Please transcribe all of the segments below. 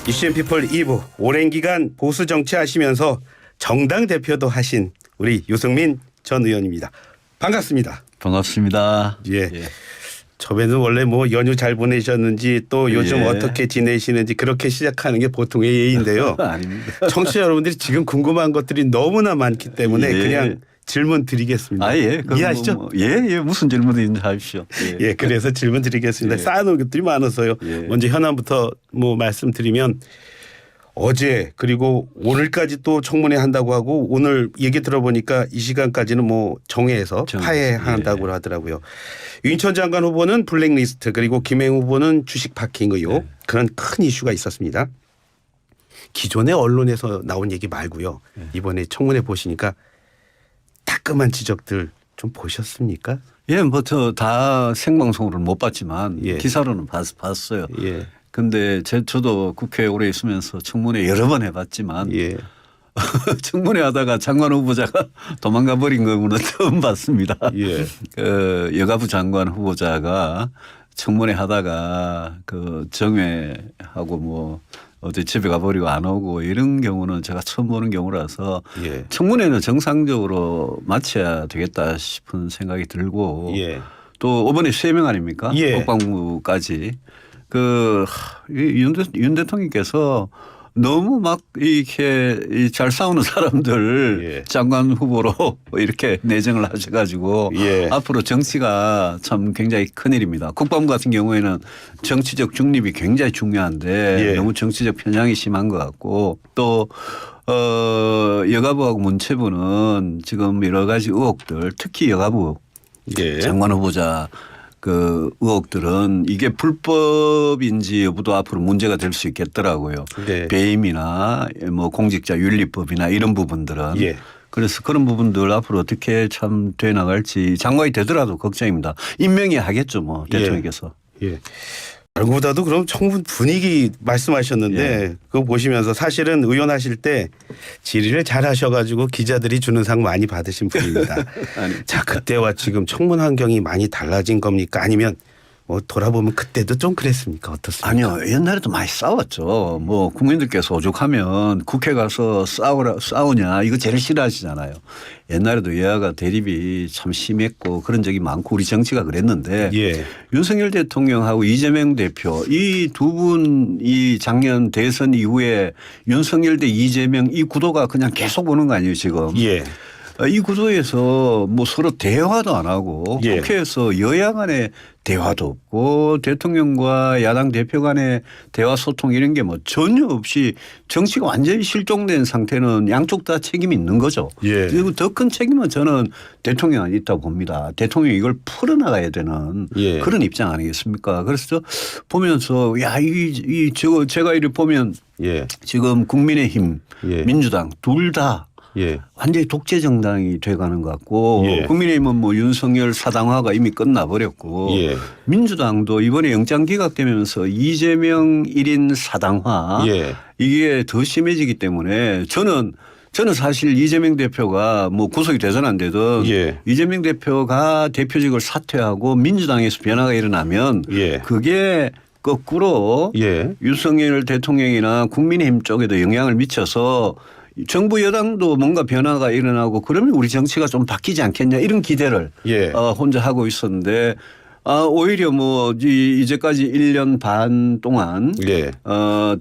이슈앤피플 2부 오랜 기간 보수 정치하시면서 정당 대표도 하신 우리 유승민 전 의원입니다. 반갑습니다. 반갑습니다. 예. 처음에는 원래 뭐 연휴 잘 보내셨는지 또 요즘 어떻게 지내시는지 그렇게 시작하는 게 보통의 예인데요. 아닙니다. 청취자 여러분들이 지금 궁금한 것들이 너무나 많기 때문에 그냥 질문 드리겠습니다. 아, 예. 이해하시죠? 예. 무슨 질문이든지 하십시오. 예, 그래서 질문 드리겠습니다. 쌓아놓은 것들이 많아서요. 먼저 현안부터 뭐 말씀드리면 어제 그리고 오늘까지 또 청문회 한다고 하고 오늘 얘기 들어보니까 이 시간까지는 뭐 정회에서 파회한다고 하더라고요. 윤천 장관 후보는 블랙리스트 그리고 김행 후보는 주식 파킹 의혹 그런 큰 이슈가 있었습니다. 기존의 언론에서 나온 얘기 말고요. 이번에 청문회 보시니까 따끔한 지적들 좀 보셨습니까? 예, 뭐 저 다 생방송으로는 못 봤지만 예. 기사로는 봤어요. 예. 근데 저도 국회에 오래 있으면서 청문회 여러 번 해봤지만 예. 청문회 하다가 장관 후보자가 도망가 버린 경우는 처음 봤습니다. 예. 그 여가부 장관 후보자가 청문회 하다가 그 정회하고 뭐 어디 집에 가버리고 안 오고 이런 경우는 제가 처음 보는 경우라서 예. 청문회는 정상적으로 마쳐야 되겠다 싶은 생각이 들고 예. 또 이번에 3명 아닙니까? 예. 국방부까지 윤 대통령께서 너무 막 이렇게 잘 싸우는 사람들 장관 후보로 이렇게 내정을 하셔가지고 앞으로 정치가 참 굉장히 큰일입니다. 국방부 같은 경우에는 정치적 중립이 굉장히 중요한데 너무 정치적 편향이 심한 것 같고 또 여가부하고 문체부는 지금 여러 가지 의혹들 특히 여가부 장관 후보자 그 의혹들은 이게 불법인지 여부도 앞으로 문제가 될 수 있겠더라고요. 배임이나 뭐 공직자 윤리법이나 이런 부분들은. 그래서 그런 부분들 앞으로 어떻게 참 돼 나갈지 장관이 되더라도 걱정입니다. 임명이 하겠죠 뭐 대통령께서. 말보다도 그럼 청문 분위기 말씀하셨는데 그거 보시면서 사실은 의원 하실 때 질의를 잘 하셔가지고 기자들이 주는 상 많이 받으신 분입니다. 자, 그때와 지금 청문 환경이 많이 달라진 겁니까? 아니면 뭐 돌아보면 그때도 좀 그랬습니까? 어떻습니까? 아니요. 옛날에도 많이 싸웠죠. 뭐 국민들께서 오죽하면 국회 가서 싸우냐 이거 제일 싫어하시잖아요. 옛날에도 여야가 대립이 참 심했고 그런 적이 많고 우리 정치가 그랬는데 윤석열 대통령하고 이재명 대표 이 두 분이 작년 대선 이후에 윤석열 대 이재명 이 구도가 그냥 계속 오는 거 아니에요 지금. 이 구도에서 뭐 서로 대화도 안 하고 국회에서 여야 간의 대화도 없고 대통령과 야당 대표 간의 대화 소통 이런 게 뭐 전혀 없이 정치가 완전히 실종된 상태는 양쪽 다 책임이 있는 거죠. 그리고 더 큰 책임은 저는 대통령에 있다고 봅니다. 대통령이 이걸 풀어나가야 되는 그런 입장 아니겠습니까? 그래서 보면서 제가 이렇게 보면 지금 국민의힘 민주당 둘 다 완전히 독재 정당이 돼가는 것 같고 국민의힘은 뭐 윤석열 사당화가 이미 끝나버렸고 민주당도 이번에 영장 기각되면서 이재명 1인 사당화 이게 더 심해지기 때문에 저는 사실 이재명 대표가 뭐 구속이 되든 안 되든 이재명 대표가 대표직을 사퇴하고 민주당에서 변화가 일어나면 그게 거꾸로 윤석열 대통령이나 국민의힘 쪽에도 영향을 미쳐서 정부 여당도 뭔가 변화가 일어나고 그러면 우리 정치가 좀 바뀌지 않겠냐 이런 기대를 혼자 하고 있었는데 오히려 뭐 이제까지 1년 반 동안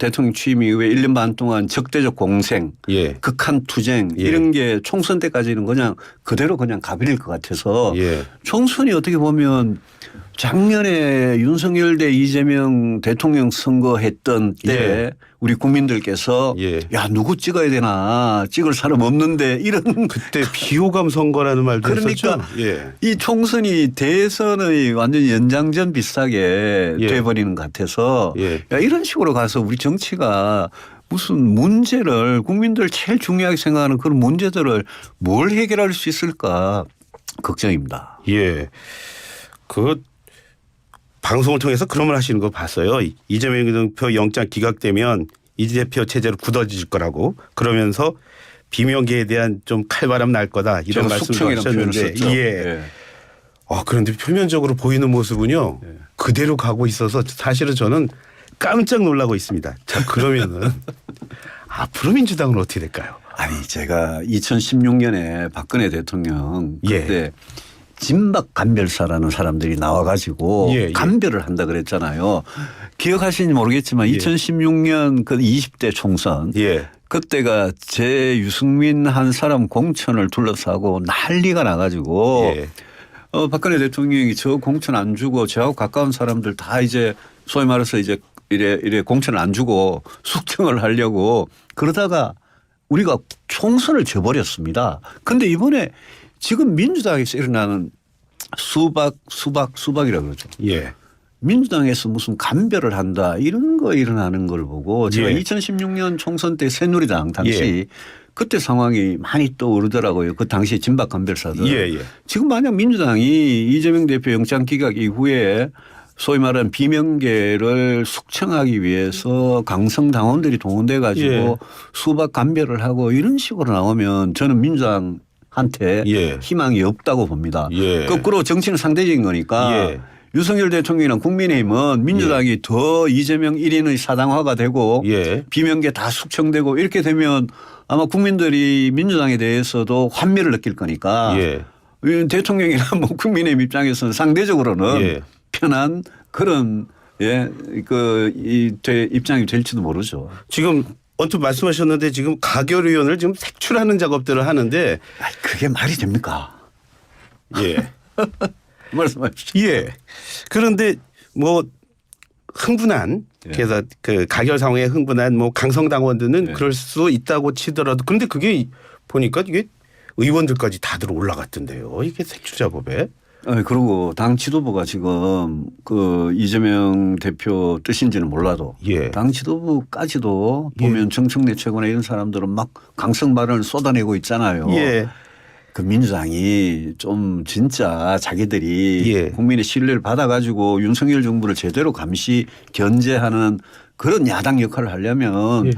대통령 취임 이후에 1년 반 동안 적대적 공생 극한 투쟁 이런 게 총선 때까지는 그냥 그대로 그냥 가버릴 것 같아서 총선이 어떻게 보면 작년에 윤석열 대 이재명 대통령 선거했던 때 우리 국민들께서 야 누구 찍어야 되나 찍을 사람 없는데 이런 그때 비호감 선거라는 말도 그러니까 했었죠. 이 총선이 대선의 완전히 연장전 비슷하게 돼버리는 것 같아서 야 이런 식으로 가서 우리 정치가 무슨 문제를 국민들 제일 중요하게 생각하는 그런 문제들을 뭘 해결할 수 있을까 걱정입니다. 그 방송을 통해서 그런 말 하시는 거 봤어요. 이재명 대표 영장 기각되면 이 대표 체제로 굳어질 거라고 그러면서 비명계에 대한 좀 칼바람 날 거다 이런 말씀을 하셨는데 그런데 표면적으로 보이는 모습은요 그대로 가고 있어서 사실은 저는 깜짝 놀라고 있습니다. 자, 그러면은 앞으로 민주당은 어떻게 될까요? 아니 제가 2016년에 박근혜 대통령 그때 예. 진박 간별사라는 사람들이 나와가지고 예, 예. 간별을 한다 그랬잖아요. 기억하시는지 모르겠지만 예. 2016년 그 20대 총선 예. 그때가 제 유승민 한 사람 공천을 둘러싸고 난리가 나가지고 예. 박근혜 대통령이 저 공천 안 주고 저하고 가까운 사람들 다 이제 소위 말해서 이제 이래 공천을 안 주고 숙청을 하려고 그러다가 우리가 총선을 져버렸습니다. 그런데 이번에 지금 민주당에서 일어나는 수박이라고 그러죠. 예. 민주당에서 무슨 간별을 한다 이런 거 일어나는 걸 보고 제가 예. 2016년 총선 때 새누리당 당시 예. 그때 상황이 많이 떠오르더라고요. 그 당시 진박 간별사들. 예, 예. 지금 만약 민주당이 이재명 대표 영장 기각 이후에 소위 말하는 비명계를 숙청하기 위해서 강성 당원들이 동원돼 가지고 예. 수박 간별을 하고 이런 식으로 나오면 저는 민주당한테 예. 희망이 없다고 봅니다. 예. 거꾸로 정치는 상대적인 거니까 예. 윤석열 대통령이나 국민의힘은 민주당이 더 이재명 1인의 사당화가 되고 예. 비명계 다 숙청되고 이렇게 되면 아마 국민들이 민주당에 대해서도 환멸을 느낄 거니까 예. 대통령이나 뭐 국민의힘 입장에서는 상대적으로는 예. 편한 그런 입장이 될지도 모르죠. 지금 언뜻 말씀하셨는데 지금 가결위원을 지금 색출하는 작업들을 하는데 그게 말이 됩니까? 예. 말씀하십시오. 예. 그런데 뭐 흥분한 예. 그래서 그 가결 상황에 흥분한 뭐 강성 당원들은 예. 그럴 수 있다고 치더라도 그런데 그게 보니까 이게 의원들까지 다들 올라갔던데요. 이게 색출 작업에. 그리고 당 지도부가 지금 그 이재명 대표 뜻인지는 몰라도 예. 당 지도부까지도 보면 정청래 최고나 이런 사람들은 막 강성 발언을 쏟아내고 있잖아요. 예. 그 민주당이 좀 진짜 자기들이 예. 국민의 신뢰를 받아가지고 윤석열 정부를 제대로 감시 견제하는 그런 야당 역할을 하려면 예.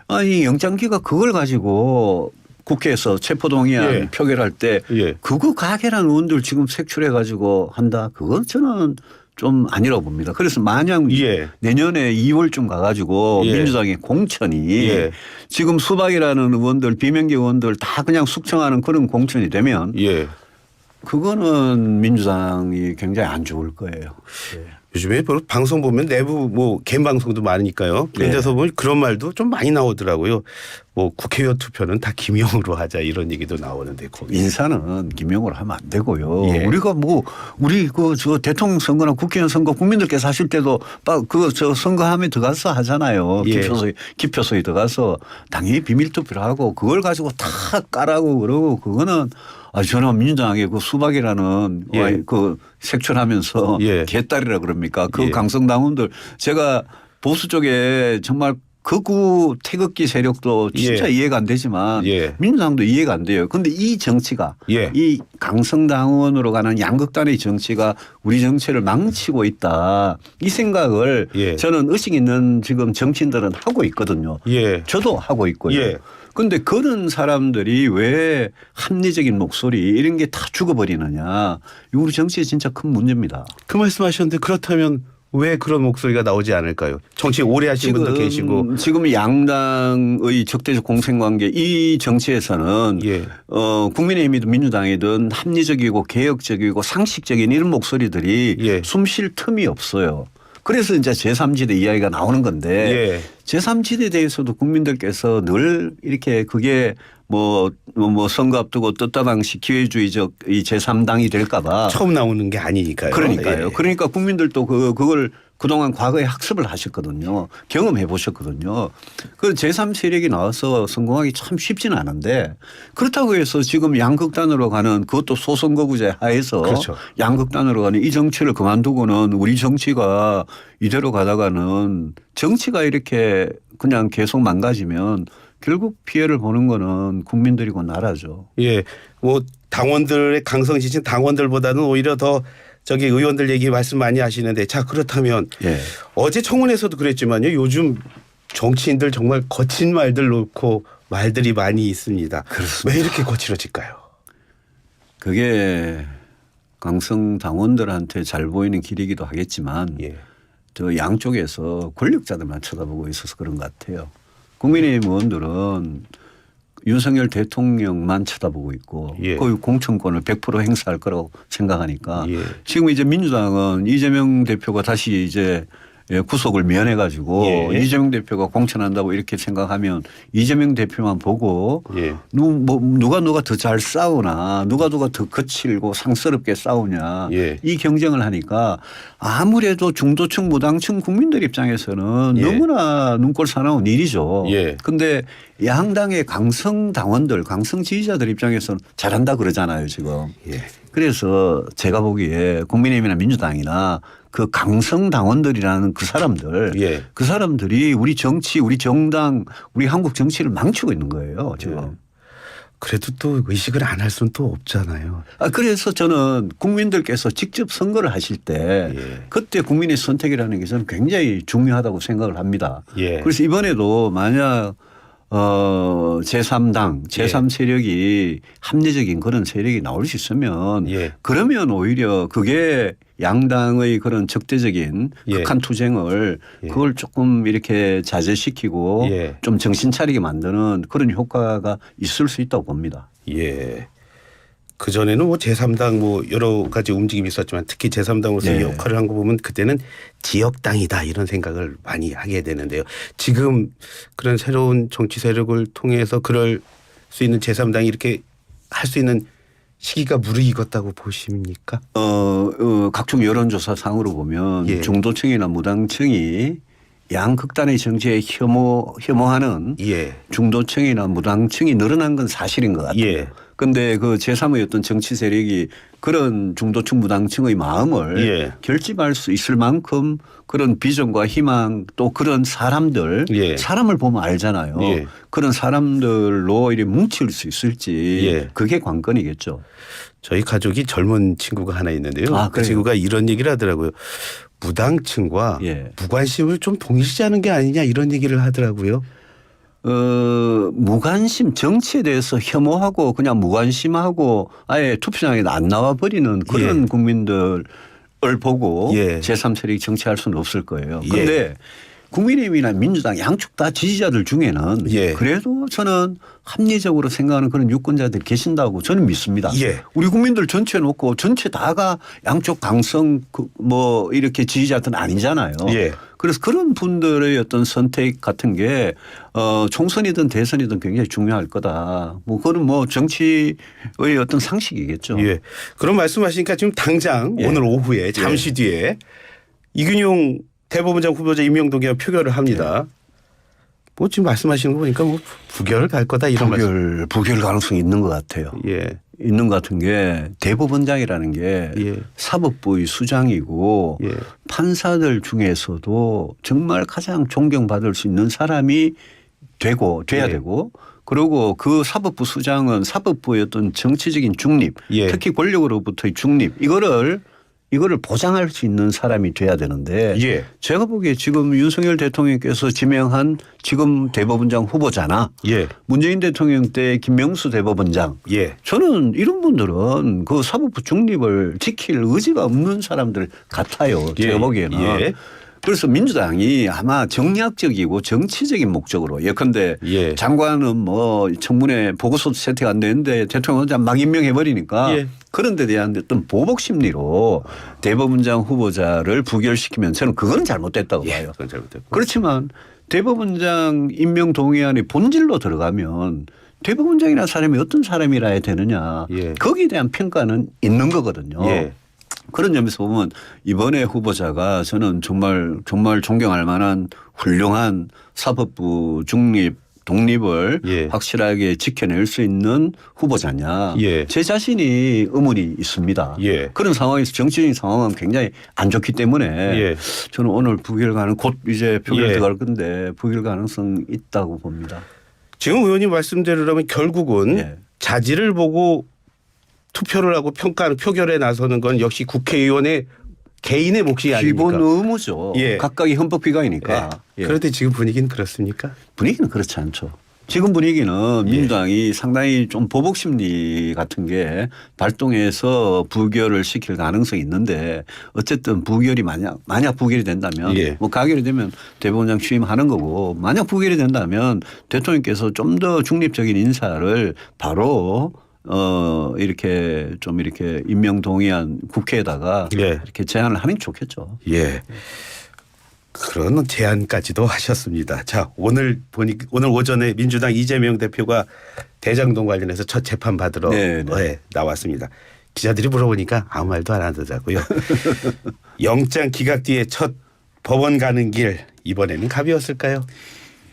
아니 영장기가 그걸 가지고 국회에서 체포동의안 예. 표결할 때 예. 그거 가결한 의원들 지금 색출해 가지고 한다. 그건 저는 좀 아니라고 봅니다. 그래서 만약 예. 내년에 2월쯤 가가지고 예. 민주당의 공천이 예. 지금 수박이라는 의원들 비명계 의원들 다 그냥 숙청하는 그런 공천이 되면 예. 그거는 민주당이 굉장히 안 좋을 거예요. 예. 요즘에 방송 보면 내부 뭐 개인 방송도 많으니까요. 그런 데서 보면 그런 말도 좀 많이 나오더라고요. 뭐 국회의원 투표는 다 김영으로 하자 이런 얘기도 나오는데 거기. 인사는 김용으로 하면 안 되고요. 예. 우리가 뭐 우리 저 대통령 선거나 국회의원 선거 국민들께서 하실 때도 저 선거함에 들어가서 하잖아요. 예. 기표소에 들어가서 당연히 비밀 투표를 하고 그걸 가지고 다 까라고 그러고 그거는 저는 민주당의 그 수박이라는 예. 그 색출하면서 예. 개딸이라 그럽니까? 그 예. 강성당원들 제가 보수 쪽에 정말 극우 태극기 세력도 진짜 예. 이해가 안 되지만 예. 민주당도 이해가 안 돼요. 그런데 이 정치가 예. 이 강성당원으로 가는 양극단의 정치가 우리 정치를 망치고 있다. 이 생각을 예. 저는 의식 있는 지금 정치인들은 하고 있거든요. 예. 저도 하고 있고요. 예. 그런데 그런 사람들이 왜 합리적인 목소리 이런 게 다 죽어버리느냐. 우리 정치에 진짜 큰 문제입니다. 그 말씀하셨는데 그렇다면 왜 그런 목소리가 나오지 않을까요? 정치 오래 하신 분도 계시고. 지금 양당의 적대적 공생관계 이 정치에서는 예. 국민의힘이든 민주당이든 합리적이고 개혁적이고 상식적인 이런 목소리들이 예. 숨쉴 틈이 없어요. 그래서 이제 제3지대 이야기가 나오는 건데 예. 제3지대에 대해서도 국민들께서 늘 이렇게 그게 뭐 선거 앞두고 떴다방식 기회주의적 이 제3당이 될까 봐 처음 나오는 게 아니니까요. 그러니까요. 예. 그러니까 국민들도 그걸 그동안 과거에 학습을 하셨거든요. 경험해 보셨거든요. 그 제3세력이 나와서 성공하기 참 쉽지는 않은데 그렇다고 해서 지금 양극단으로 가는 그것도 소선거구제 하에서 그렇죠. 양극단으로 가는 이 정치를 그만두고는 우리 정치가 이대로 가다가는 정치가 이렇게 그냥 계속 망가지면 결국 피해를 보는 거는 국민들이고 나라죠. 예. 뭐 당원들의 강성 지진 당원들보다는 오히려 더 저기 의원들 얘기 말씀 많이 하시는데 자 그렇다면 예. 어제 청문회에서도 그랬지만요. 요즘 정치인들 정말 거친 말들 놓고 말들이 많이 있습니다. 그렇습니다. 왜 이렇게 거칠어질까요? 그게 강성 당원들한테 잘 보이는 길이기도 하겠지만 예. 저 양쪽에서 권력자들만 쳐다보고 있어서 그런 것 같아요. 국민의힘 의원들은 윤석열 대통령만 쳐다보고 있고 예. 그 공천권을 100% 행사할 거라고 생각하니까 예. 지금 이제 민주당은 이재명 대표가 다시 이제 구속을 면해 가지고 예. 이재명 대표가 공천한다고 이렇게 생각하면 이재명 대표만 보고 예. 누가 더 잘 싸우나 누가 더 거칠고 상스럽게 싸우냐 예. 이 경쟁을 하니까 아무래도 중도층 무당층 국민들 입장에서는 예. 너무나 눈꼴 사나운 일이죠. 예. 근데 양당의 강성 당원들 강성 지지자들 입장에서는 잘한다 그러잖아요 지금. 예. 그래서 제가 보기에 국민의힘이나 민주당이나 그 강성 당원들이라는 그 사람들 예. 그 사람들이 우리 정치 우리 정당 우리 한국 정치를 망치고 있는 거예요 지금. 예. 그래도 또 의식을 안 할 수는 또 없잖아요. 그래서 저는 국민들께서 직접 선거를 하실 때 예. 그때 국민의 선택이라는 게 저는 굉장히 중요하다고 생각을 합니다. 예. 그래서 이번에도 만약 제3당, 제3 세력이 합리적인 그런 세력이 나올 수 있으면 예. 그러면 오히려 그게 양당의 그런 적대적인 예. 극한 투쟁을 예. 그걸 조금 이렇게 자제시키고 예. 좀 정신 차리게 만드는 그런 효과가 있을 수 있다고 봅니다. 예. 그 전에는 뭐 제3당 뭐 여러 가지 움직임이 있었지만 특히 제3당으로서 네. 역할을 한 거 보면 그때는 지역당이다 이런 생각을 많이 하게 되는데요. 지금 그런 새로운 정치 세력을 통해서 그럴 수 있는 제3당이 이렇게 할 수 있는 시기가 무르익었다고 보십니까? 각종 여론조사 상으로 보면 예. 중도층이나 무당층이 양극단의 정치에 혐오하는 예. 중도층이나 무당층이 늘어난 건 사실인 것 같아요. 예. 그런데 그 제3의 어떤 정치 세력이 그런 중도층 무당층의 마음을 예. 결집할 수 있을 만큼 그런 비전과 희망 또 그런 사람들 예. 사람을 보면 알잖아요. 예. 그런 사람들로 이렇게 뭉칠 수 있을지 예. 그게 관건이겠죠. 저희 가족이 젊은 친구가 하나 있는데요. 아, 그 그래요? 친구가 이런 얘기를 하더라고요. 무당층과 예. 무관심을 좀 동일시하는 게 아니냐 이런 얘기를 하더라고요. 무관심 정치에 대해서 혐오하고 그냥 무관심하고 아예 투표장에 안 나와 버리는 그런 예. 국민들을 보고 예. 제3세력이 정치할 수는 없을 거예요. 예. 그런데 국민의힘이나 민주당 양쪽 다 지지자들 중에는 예. 그래도 저는 합리적으로 생각하는 그런 유권자들이 계신다고 저는 믿습니다. 예. 우리 국민들 전체 놓고 전체 다가 양쪽 강성 뭐 이렇게 지지자들은 아니잖아요. 예. 그래서 그런 분들의 어떤 선택 같은 게 총선이든 대선이든 굉장히 중요할 거다. 뭐 그건 뭐 정치의 어떤 상식이겠죠. 예. 그런 말씀하시니까 지금 당장 예. 오늘 오후에 잠시 뒤에 이균용 대법원장 후보자 임명동의안 표결을 합니다. 뭐 지금 말씀하시는 거 보니까 뭐 부결 갈 거다 이런 말씀. 부결 가능성이 있는 것 같아요. 예. 있는 것 같은 게 대법원장이라는 게 예. 사법부의 수장이고 예. 판사들 중에서도 정말 가장 존경받을 수 있는 사람이 돼야 예. 되고 그리고 그 사법부 수장은 사법부의 어떤 정치적인 중립 예. 특히 권력으로부터의 중립 이거를 보장할 수 있는 사람이 돼야 되는데 예. 제가 보기에 지금 윤석열 대통령께서 지명한 지금 대법원장 후보자나 예. 문재인 대통령 때 김명수 대법원장 예. 저는 이런 분들은 그 사법부 중립을 지킬 의지가 없는 사람들 같아요. 예. 제가 보기에는. 예. 그래서 민주당이 아마 정략적이고 정치적인 목적으로 예컨대 예. 장관은 뭐 청문회 보고서도 채택 안 되는데 대통령은 막 임명해 버리니까 예. 그런 데 대한 어떤 보복 심리로 대법원장 후보자를 부결시키면 저는 그건 잘못됐다고 예. 봐요. 그건 잘못됐고. 그렇지만 대법원장 임명 동의안의 본질로 들어가면 대법원장이라는 사람이 어떤 사람이라 해야 되느냐 예. 거기에 대한 평가는 있는 거거든요. 예. 그런 점에서 보면 이번에 후보자가 저는 정말 존경할 만한 훌륭한 사법부 중립 독립을 예. 확실하게 지켜낼 수 있는 후보자냐. 예. 제 자신이 의문이 있습니다. 예. 그런 상황에서 정치적인 상황은 굉장히 안 좋기 때문에 예. 저는 오늘 부결 곧 이제 표결 예. 들어갈 건데 부결 가능성 있다고 봅니다. 지금 의원님 말씀대로라면 결국은 예. 자질을 보고 투표를 하고 평가하는 표결에 나서는 건 역시 국회의원의 개인의 몫이 아닙니까? 기본 의무죠. 예. 각각이 헌법 기관이니까. 예. 그런데 지금 분위기는 그렇습니까? 분위기는 그렇지 않죠. 지금 분위기는 민주당이 상당히 좀 보복 심리 같은 게 발동해서 부결을 시킬 가능성이 있는데 어쨌든 부결이 만약 부결이 된다면 뭐 가결이 되면 대법원장 취임하는 거고 만약 부결이 된다면 대통령께서 좀 더 중립적인 인사를 바로 이렇게 좀 이렇게 임명 동의안 국회에다가 이렇게 제안을 하는 게 좋겠죠. 예. 그런 제안까지도 하셨습니다. 자, 오늘 오전에 민주당 이재명 대표가 대장동 관련해서 첫 재판 받으러 나왔습니다. 기자들이 물어보니까 아무 말도 안 하더라고요. 영장 기각 뒤에 첫 법원 가는 길 이번에는 가벼웠을까요?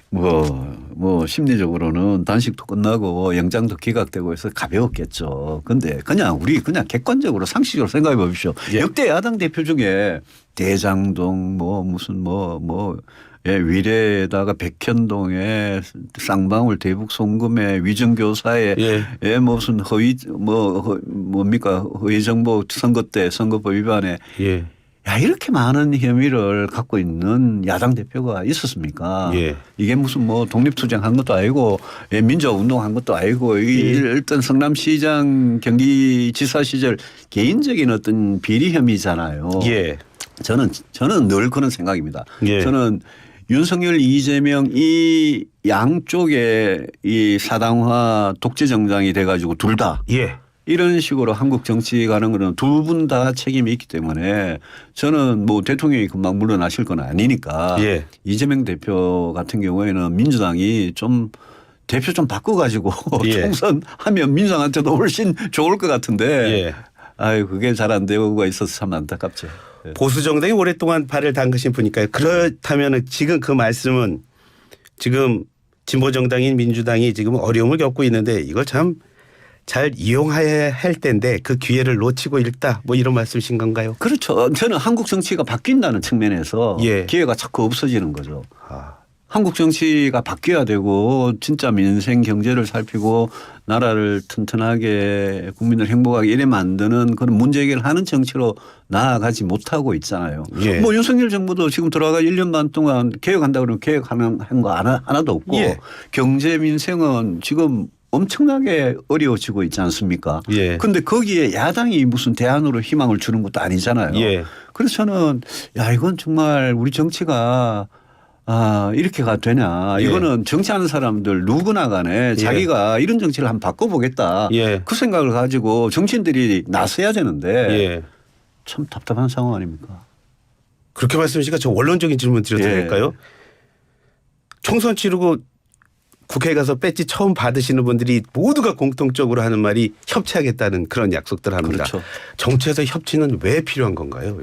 뭐 심리적으로는 단식도 끝나고 영장도 기각되고 해서 가벼웠겠죠. 근데 우리 객관적으로 상식적으로 생각해 보십시오. 역대 야당 대표 중에 대장동 위례에다가 백현동에 쌍방울 대북 송금에 위증교사에 무슨 허위 정보 선거 때 선거법 위반에 이렇게 많은 혐의를 갖고 있는 야당 대표가 있었습니까? 이게 무슨 독립투쟁한 것도 아니고 민주화운동한 것도 아니고 일단 성남시장 경기지사 시절 개인적인 어떤 비리 혐의잖아요. 저는 늘 그런 생각입니다. 저는 윤석열, 이재명 이 양쪽에 이 사당화 독재 정당이 돼가지고 둘 다 이런 식으로 한국 정치 가는 거는 두 분 다 책임이 있기 때문에 저는 대통령이 금방 물러나실 건 아니니까 이재명 대표 같은 경우에는 민주당이 좀 대표 좀 바꿔가지고 총선하면 민주당한테도 훨씬 좋을 것 같은데 그게 잘 안 되고가 있어서 참 안타깝죠. 보수 정당이 오랫동안 발을 담그신 분이니까요. 그렇다면 지금 그 말씀은 지금 진보 정당인 민주당이 지금 어려움을 겪고 있는데 이걸 참 잘 이용해야 할 텐데 그 기회를 놓치고 있다 이런 말씀이신 건가요? 그렇죠. 저는 한국 정치가 바뀐다는 측면에서 기회가 자꾸 없어지는 거죠. 한국 정치가 바뀌어야 되고 진짜 민생 경제를 살피고 나라를 튼튼하게 국민을 행복하게 이래 만드는 그런 문제 해결을 하는 정치로 나아가지 못하고 있잖아요. 윤석열 정부도 지금 들어가 1년 반 동안 개혁한다고 그러면 개혁하는 거 하나도 없고 경제 민생은 지금 엄청나게 어려워지고 있지 않습니까? 그런데 거기에 야당이 무슨 대안으로 희망을 주는 것도 아니잖아요. 그래서 저는 이건 정말 우리 정치가 이렇게가 되냐. 이거는 정치하는 사람들 누구나 간에 자기가 이런 정치를 한번 바꿔보겠다. 그 생각을 가지고 정치인들이 나서야 되는데 참 답답한 상황 아닙니까? 그렇게 말씀하시니까 저 원론적인 질문 드려도 될까요? 총선 치르고 국회에 가서 배지 처음 받으시는 분들이 모두가 공통적으로 하는 말이 협치하겠다는 그런 약속들 합니다. 정치에서 협치는 왜 필요한 건가요?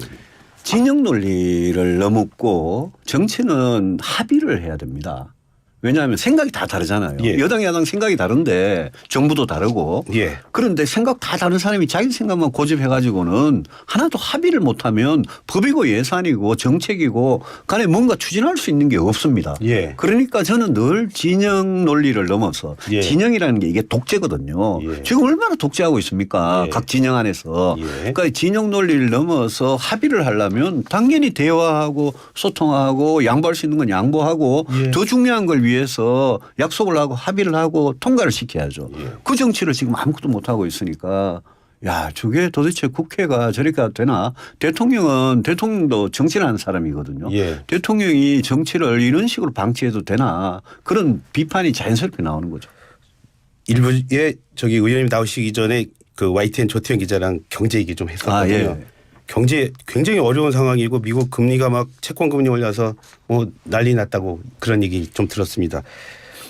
진영 논리를 넘었고 정치는 합의를 해야 됩니다. 왜냐하면 생각이 다 다르잖아요. 여당 야당 생각이 다른데 정부도 다르고 그런데 생각 다 다른 사람이 자기 생각만 고집해가지고는 하나도 합의를 못하면 법이고 예산이고 정책이고 간에 뭔가 추진할 수 있는 게 없습니다. 그러니까 저는 늘 진영 논리를 넘어서 진영이라는 게 이게 독재거든요. 지금 얼마나 독재하고 있습니까? 각 진영 안에서. 그러니까 진영 논리를 넘어서 합의를 하려면 당연히 대화하고 소통하고 양보할 수 있는 건 양보하고 더 중요한 걸 위해서 약속을 하고 합의를 하고 통과를 시켜야죠. 그 정치를 지금 아무것도 못하고 있으니까 저게 도대체 국회가 저렇게 되나. 대통령도 정치를 하는 사람이거든요. 대통령이 정치를 이런 식으로 방치해도 되나. 그런 비판이 자연스럽게 나오는 거죠. 일부에 의원님 나오시기 전에 그 YTN 조태현 기자랑 경제 얘기 좀 했었거든요. 경제 굉장히 어려운 상황이고 미국 금리가 막 채권 금리 올려서 난리 났다고 그런 얘기 좀 들었습니다.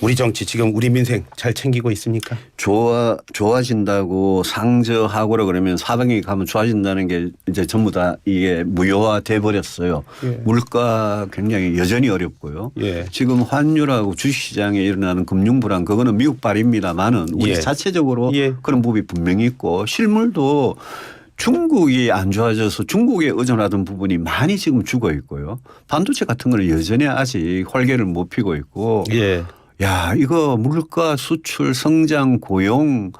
우리 정치 지금 우리 민생 잘 챙기고 있습니까? 좋아진다고 상저하고라 그러면 사방에 가면 좋아진다는 게 이제 전부 다 이게 무효화돼 버렸어요. 물가 굉장히 여전히 어렵고요. 지금 환율하고 주식시장에 일어나는 금융불안 그거는 미국발입니다만은 우리 자체적으로 그런 부분이 분명히 있고 실물도 중국이 안 좋아져서 중국에 의존하던 부분이 많이 지금 죽어 있고요. 반도체 같은 거는 여전히 아직 활개를 못 피고 있고 이거 물가, 수출, 성장, 고용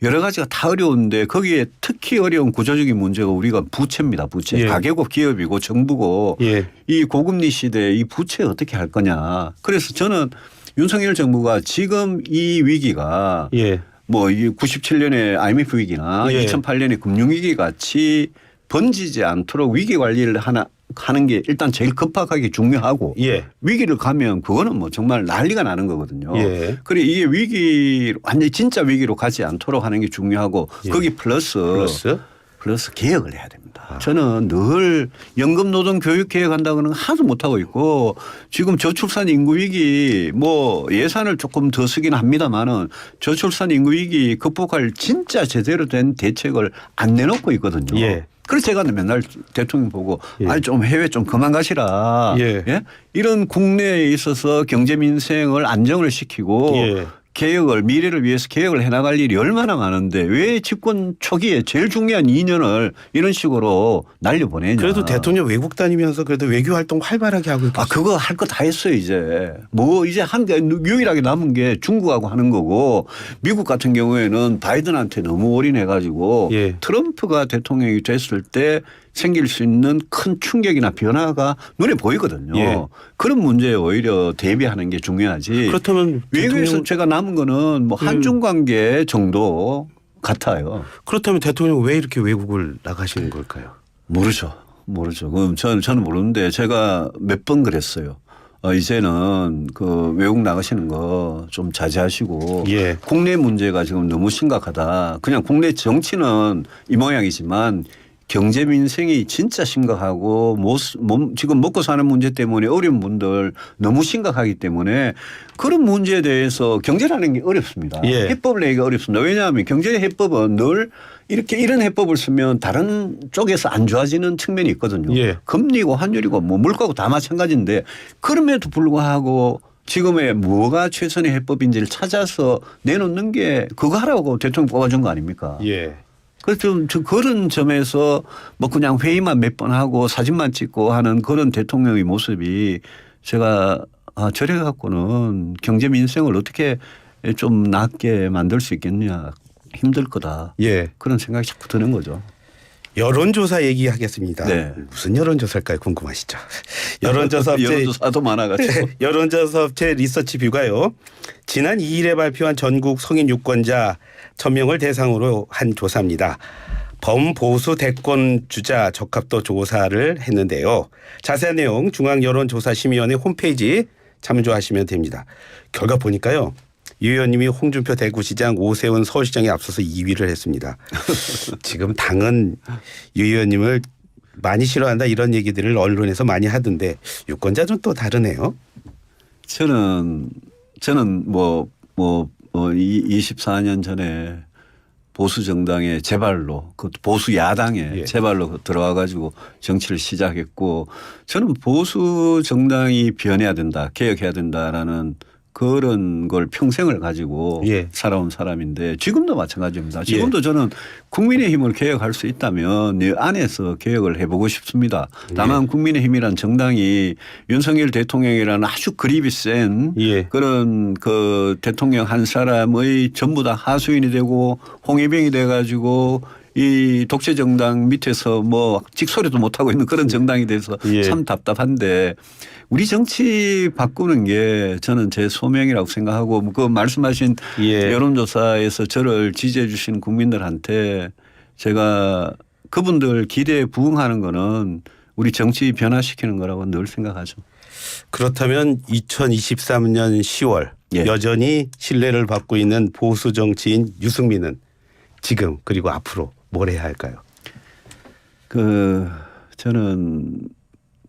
여러 가지가 다 어려운데 거기에 특히 어려운 구조적인 문제가 우리가 부채입니다. 부채. 가계고 기업이고 정부고 이 고금리 시대에 이 부채 어떻게 할 거냐. 그래서 저는 윤석열 정부가 지금 이 위기가 예. 뭐 97년에 IMF 위기나 예. 2008년에 금융위기 같이 번지지 않도록 위기 관리를 하는 게 일단 제일 급하게 중요하고 예. 위기를 가면 그거는 뭐 정말 난리가 나는 거거든요. 예. 그래 이게 위기 완전히 진짜 위기로 가지 않도록 하는 게 중요하고 예. 거기 플러스 개혁을 해야 됩니다. 저는 늘 연금 노동 교육 개혁한다고는 하나도 못하고 있고 지금 저출산 인구 위기 뭐 예산을 조금 더 쓰긴 합니다만은 저출산 인구 위기 극복할 진짜 제대로 된 대책을 안 내놓고 있거든요. 예. 그래서 제가 맨날 대통령 보고 예. 아니 좀 해외 좀 그만 가시라. 예. 예? 이런 국내에 있어서 경제 민생을 안정을 시키고 예. 개혁을 미래를 위해서 개혁을 해나갈 일이 얼마나 많은데 왜 집권 초기에 제일 중요한 2년을 이런 식으로 날려보내냐. 그래도 대통령 외국 다니면서 그래도 외교 활동 활발하게 하고 있고. 아 그거 할 거 다 했어요 이제. 뭐 이제 한 게 유일하게 남은 게 중국하고 하는 거고 미국 같은 경우에는 바이든한테 너무 올인해가지고 예. 트럼프가 대통령이 됐을 때 생길 수 있는 큰 충격이나 변화가 눈에 보이거든요. 예. 그런 문제에 오히려 대비하는 게 중요하지. 그렇다면 외교에서 제가 남은 거는 뭐 한중 관계 정도 같아요. 그렇다면 대통령 왜 이렇게 외국을 나가시는 걸까요? 모르죠. 그럼 저는 모르는데 제가 몇 번 그랬어요. 이제는 그 외국 나가시는 거 좀 자제하시고 예. 국내 문제가 지금 너무 심각하다. 그냥 국내 정치는 이 모양이지만 경제 민생이 진짜 심각하고 지금 먹고 사는 문제 때문에 어려운 분들 너무 심각하기 때문에 그런 문제에 대해서 경제라는 게 어렵습니다. 예. 해법을 내기가 어렵습니다. 왜냐하면 경제 해법은 늘 이런 해법을 쓰면 다른 쪽에서 안 좋아지는 측면이 있거든요. 예. 금리고 환율이고 뭐 물가고 다 마찬가지인데 그럼에도 불구하고 지금의 뭐가 최선의 해법인지를 찾아서 내놓는 게 그거 하라고 대통령 뽑아준 거 아닙니까? 예. 그래서 좀 그런 점에서 뭐 그냥 회의만 몇 번 하고 사진만 찍고 하는 그런 대통령의 모습이 제가 저래 갖고는 경제 민생을 어떻게 좀 낫게 만들 수 있겠냐 힘들 거다. 예. 그런 생각이 자꾸 드는 거죠. 여론조사 얘기하겠습니다. 네. 무슨 여론조사일까요? 궁금하시죠? 여론조사 업체 여론조사도 많아가지고. 여론조사 업체 리서치뷰가요. 지난 2일에 발표한 전국 성인 유권자 1,000명을 대상으로 한 조사입니다. 범보수 대권 주자 적합도 조사를 했는데요. 자세한 내용 중앙여론조사심의위원회 홈페이지 참조하시면 됩니다. 결과 보니까요. 유 의원님이 홍준표 대구시장, 오세훈 서울시장에 앞서서 2위를 했습니다. 지금 당은 유 의원님을 많이 싫어한다 이런 얘기들을 언론에서 많이 하던데 유권자는 또 다르네요. 저는 24년 전에 보수 정당의 제발로 그 보수 야당의 예. 제발로 들어와 가지고 정치를 시작했고 저는 보수 정당이 변해야 된다, 개혁해야 된다라는 그런 걸 평생을 가지고 예. 살아온 사람인데 지금도 마찬가지입니다. 지금도 저는 국민의힘을 개혁할 수 있다면 내 안에서 개혁을 해보고 싶습니다. 다만 국민의힘이란 정당이 윤석열 대통령이라는 아주 그립이 센 예. 그런 그 대통령 한 사람의 전부 다 하수인이 되고 홍위병이 돼 가지고 이 독재 정당 밑에서 뭐 직소리도 못하고 있는 그런 정당이 돼서 예. 참 답답한데 우리 정치 바꾸는 게 저는 제 소명이라고 생각하고 그 말씀하신 예. 여론조사에서 저를 지지해 주신 국민들한테 제가 그분들 기대에 부응하는 거는 우리 정치 변화시키는 거라고 늘 생각하죠. 그렇다면 2023년 10월 예. 여전히 신뢰를 받고 있는 보수 정치인 유승민은 지금 그리고 앞으로 뭘 해야 할까요? 저는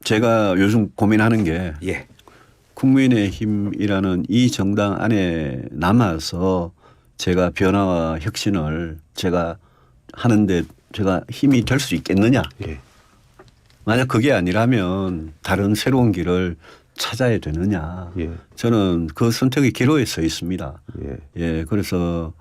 제가 요즘 고민하는 게 예. 국민의힘이라는 이 정당 안에 남아서 제가 변화와 혁신을 제가 하는데 제가 힘이 될 수 있겠느냐. 예. 만약 그게 아니라면 다른 새로운 길을 찾아야 되느냐. 예. 저는 그 선택의 기로에 서 있습니다. 예. 예. 그래서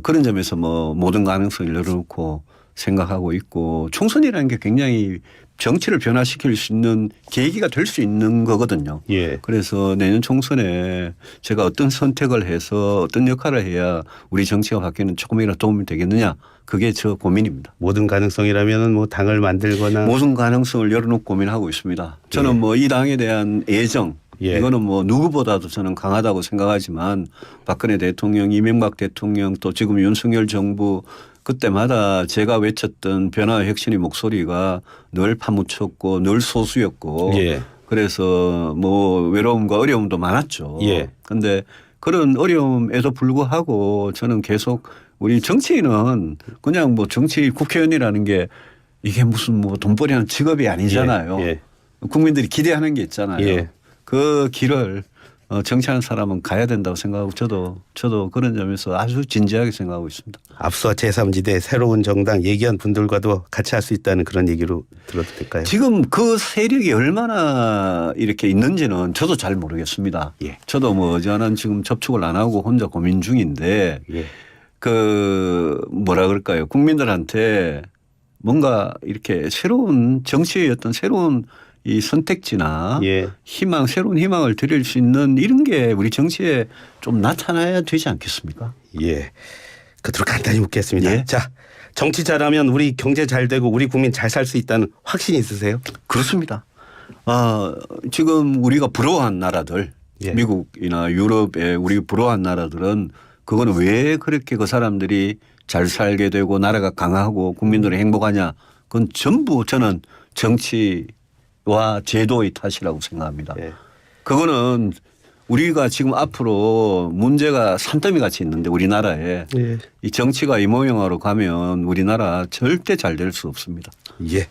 그런 점에서 뭐 모든 가능성을 열어놓고 생각하고 있고 총선이라는 게 굉장히 정치를 변화시킬 수 있는 계기가 될 수 있는 거거든요. 예. 그래서 내년 총선에 제가 어떤 선택을 해서 어떤 역할을 해야 우리 정치가 바뀌는 조금이라도 도움이 되겠느냐. 그게 저 고민입니다. 모든 가능성이라면 뭐 당을 만들거나 모든 가능성을 열어놓고 고민하고 있습니다. 저는 예. 뭐 이 당에 대한 애정 예. 이거는 뭐 누구보다도 저는 강하다고 생각하지만 박근혜 대통령, 이명박 대통령 또 지금 윤석열 정부 그때마다 제가 외쳤던 변화와 혁신의 목소리가 늘 파묻혔고 늘 소수였고 예. 그래서 뭐 외로움과 어려움도 많았죠. 예. 그런데 그런 어려움에도 불구하고 저는 계속 우리 정치인은 그냥 뭐 정치 국회의원이라는 게 이게 무슨 뭐 돈벌이하는 직업이 아니잖아요. 예. 국민들이 기대하는 게 있잖아요. 예. 그 길을 정치하는 사람은 가야 된다고 생각하고 저도 그런 점에서 아주 진지하게 생각하고 있습니다. 앞서 제3지대 새로운 정당 얘기한 분들과도 같이 할 수 있다는 그런 얘기로 들어도 될까요? 지금 그 세력이 얼마나 이렇게 있는지는 저도 잘 모르겠습니다. 예. 저도 뭐 저는 지금 접촉을 안 하고 혼자 고민 중인데 예. 그 뭐라 그럴까요? 국민들한테 뭔가 이렇게 새로운 정치의 어떤 새로운 이 선택지나 예. 희망, 새로운 희망을 드릴 수 있는 이런 게 우리 정치에 좀 나타나야 되지 않겠습니까? 예. 그대로 간단히 묻겠습니다. 예. 자, 정치 잘하면 우리 경제 잘 되고 우리 국민 잘 살 수 있다는 확신이 있으세요? 그렇습니다. 지금 우리가 부러워한 나라들 예. 미국이나 유럽에 우리 부러워한 나라들은 그거는 왜 그렇게 그 사람들이 잘 살게 되고 나라가 강하고 국민들이 행복하냐. 그건 전부 저는 정치와 제도의 탓이라고 생각합니다. 예. 그거는 우리가 지금 앞으로 문제가 산더미 같이 있는데 우리나라에 예. 이 정치가 이 모양으로 가면 우리나라 절대 잘 될 수 없습니다. 예.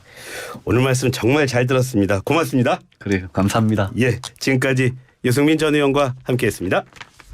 오늘 말씀 정말 잘 들었습니다. 고맙습니다. 그래요. 감사합니다. 예. 지금까지 유승민 전 의원과 함께했습니다.